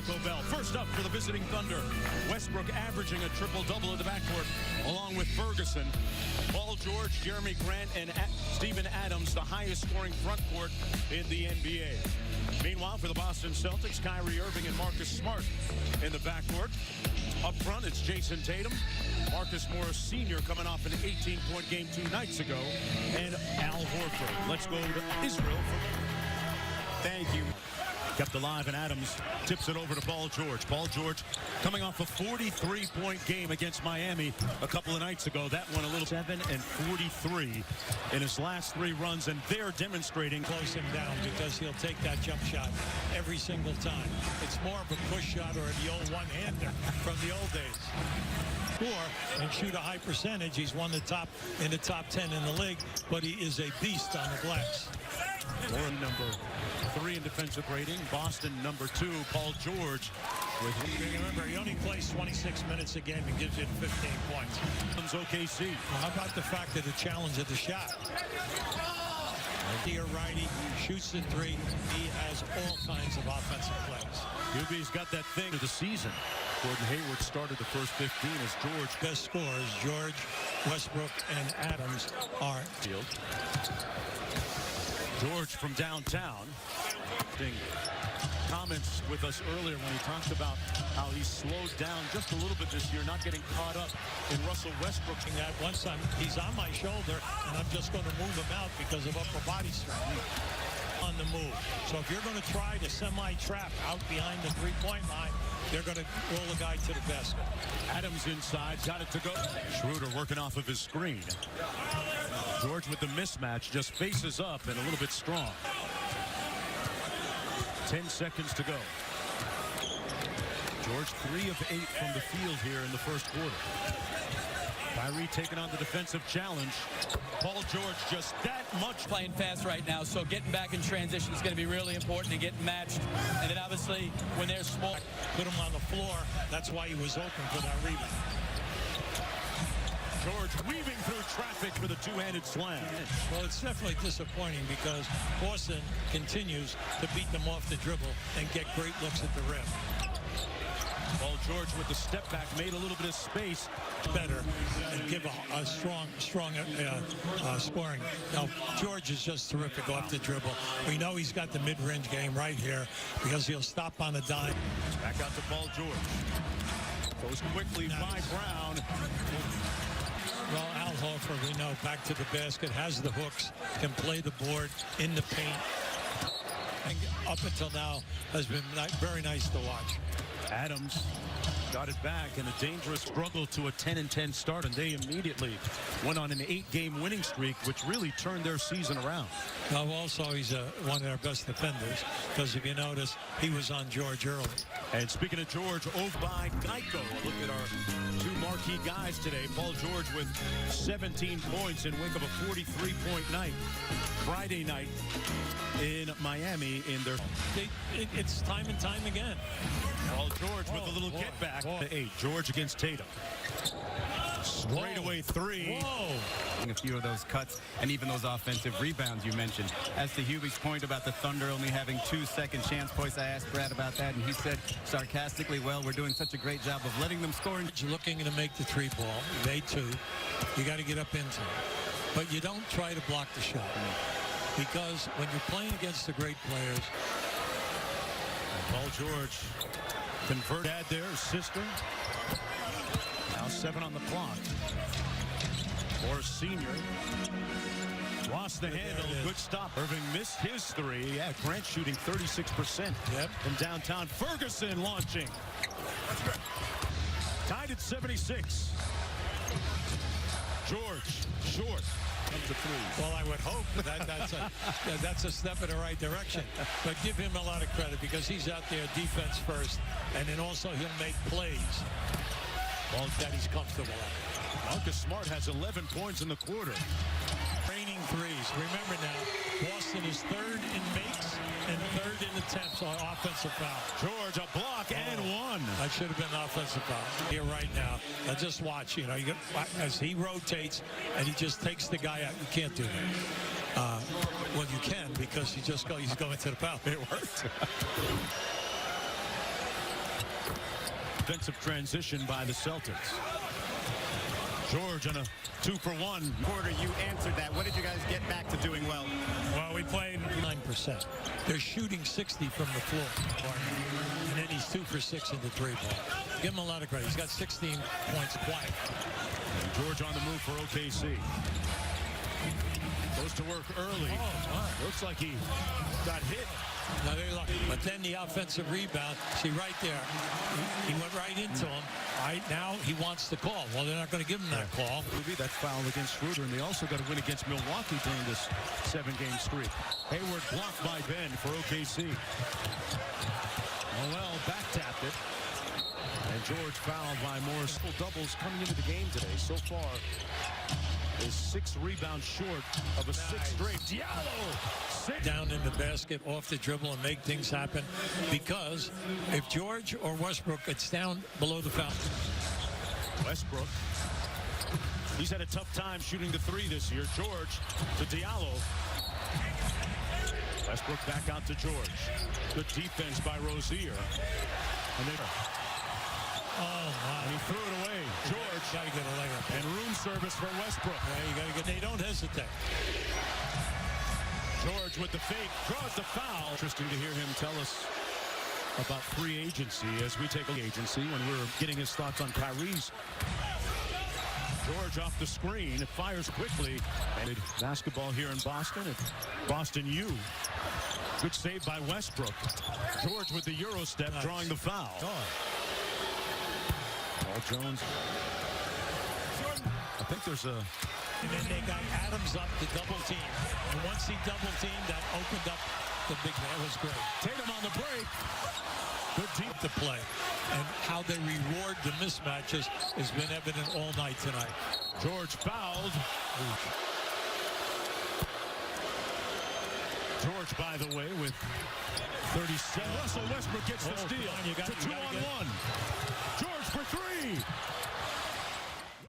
Taco Bell. First up for the visiting Thunder, Westbrook averaging a triple-double in the backcourt, along with Ferguson, Paul George, Jeremy Grant, and Steven Adams, the highest-scoring front court in the NBA. Meanwhile, for the Boston Celtics, Kyrie Irving and Marcus Smart in the backcourt. Up front, it's Jason Tatum, Marcus Morris Sr. coming off an 18-point game 2 nights ago, and Al Horford. Let's go to Israel. Thank you. Kept alive, and Adams tips it over to Paul George. Paul George coming off a 43-point game against Miami a couple of nights ago. That one a little 7 and 43 in his last 3 runs, and they're demonstrating. Close him down because he'll take that jump shot every single time. It's more of a push shot or the old one-hander from the old days. And shoot a high percentage. He's won the top 10 in the league, but he is a beast on the glass. Warren number 3 in defensive rating. Boston number 2. Paul George. Remember, he only plays 26 minutes a game and gives it 15 points. OKC. How about the fact that the challenge of the shot? Here, righty, shoots the 3. He has all kinds of offensive plays. QB's got that thing of the season. Gordon Hayward started the first 15 as George. Best scorers, George, Westbrook, and Adams are field. George from downtown. Comments with us earlier when he talked about how he slowed down just a little bit this year, not getting caught up in Russell Westbrook. That once he's on my shoulder, and I'm just going to move him out because of upper body strength on the move. So if you're going to try to semi-trap out behind the three-point line, they're going to roll a guy to the basket. Adams inside, got it to go. Schroeder working off of his screen. George with the mismatch, just faces up and a little bit strong. 10 seconds to go. George 3 of 8 from the field here in the first quarter. Kyrie taking on the defensive challenge. Paul George just that much. Playing fast right now, so getting back in transition is going to be really important and getting matched. And then obviously when they're small, put him on the floor. That's why he was open for that rebound. George weaving through traffic for the two-handed slam. Well, it's definitely disappointing because Boston continues to beat them off the dribble and get great looks at the rim. Paul George with the step back made a little bit of space. Better and give a strong scoring. Now, George is just terrific off the dribble. We know he's got the mid-range game right here because he'll stop on a dime. Back out to Paul George. Goes quickly by Brown. Well, Al Horford, we know, back to the basket, has the hooks, can play the board in the paint. And up until now has been very nice to watch. Adams got it back in a dangerous struggle to a 10-10 start, and they immediately went on an 8-game winning streak, which really turned their season around. Well, also, he's one of their best defenders, because if you notice, he was on George early. And speaking of George, over by Geico. Look at our 2 marquee guys today. Paul George with 17 points in wake of a 43-point night. Friday night in Miami in their... It's time and time again. Paul George with a little get back to 8. George against Tatum. Straightaway 3. A few of those cuts and even those offensive rebounds you mentioned. As to Hubie's point about the Thunder only having 2 second chance points, I asked Brad about that, and he said sarcastically, well, we're doing such a great job of letting them score. You're looking to make the 3 ball. They 2. You got to get up into it. But you don't try to block the shot. Because when you're playing against the great players. Paul George convert dad there, his sister. Now 7 on the clock. Morris Sr. lost the handle. Good stop. Irving missed his 3. Yeah, Grant shooting 36%. Yep. From downtown. Ferguson launching. Tied at 76. George short. Comes to 3. Well, I would hope that's a step in the right direction. But give him a lot of credit because he's out there defense first, and then also he'll make plays that he's comfortable at. Marcus Smart has 11 points in the quarter. Raining threes. Remember now, Boston is 3rd in makes and 3rd in attempts on offensive foul. George, a block and 1. That should have been an offensive foul. Here right now. Now just watch, you know, as he rotates and he just takes the guy out. You can't do that. Well, you can because he's going to the foul. It worked. Defensive transition by the Celtics. George on a 2-for-1 Quarter, you answered that. What did you guys get back to doing well? Well, we played 9%. They're shooting 60 from the floor. And then he's 2 for 6 in the 3-ball. Give him a lot of credit. He's got 16 points quiet. And George on the move for OKC. Goes to work early. Oh, wow. Looks like he got hit. Now they're lucky. But then the offensive rebound, see right there, he went right into him. Right now he wants the call. Well, they're not going to give him that call. Maybe that foul against Schroeder, and they also got to win against Milwaukee during this 7-game streak. Hayward blocked by Ben for OKC. Noel back-tapped it. And George fouled by Morris. Doubles coming into the game today. So far is 6 rebounds short of a 6th straight. Diallo! Down in the basket, off the dribble, and make things happen. Because if George or Westbrook gets down below the foul. Westbrook. He's had a tough time shooting the 3 this year. George to Diallo. Westbrook back out to George. Good defense by Rozier. And they... Oh, my. And he threw it away. George. Got to get a layup. And room service for Westbrook. Yeah, you got to get. They don't hesitate. George with the fake, draws the foul. Interesting to hear him tell us about free agency as we take a agency when we're getting his thoughts on Kyrie's. George off the screen, it fires quickly. And basketball here in Boston at Boston U. Good save by Westbrook. George with the Euro step, nice. Drawing the foul. Paul Jones. I think there's a... And then they got Adams up to double team. And once he double teamed, that opened up the big man. It was great. Tatum on the break. Good deep to play. And how they reward the mismatches has been evident all night tonight. George fouled. George, by the way, with 37. Russell Westbrook gets the steal. To 2-on-1. George for 3.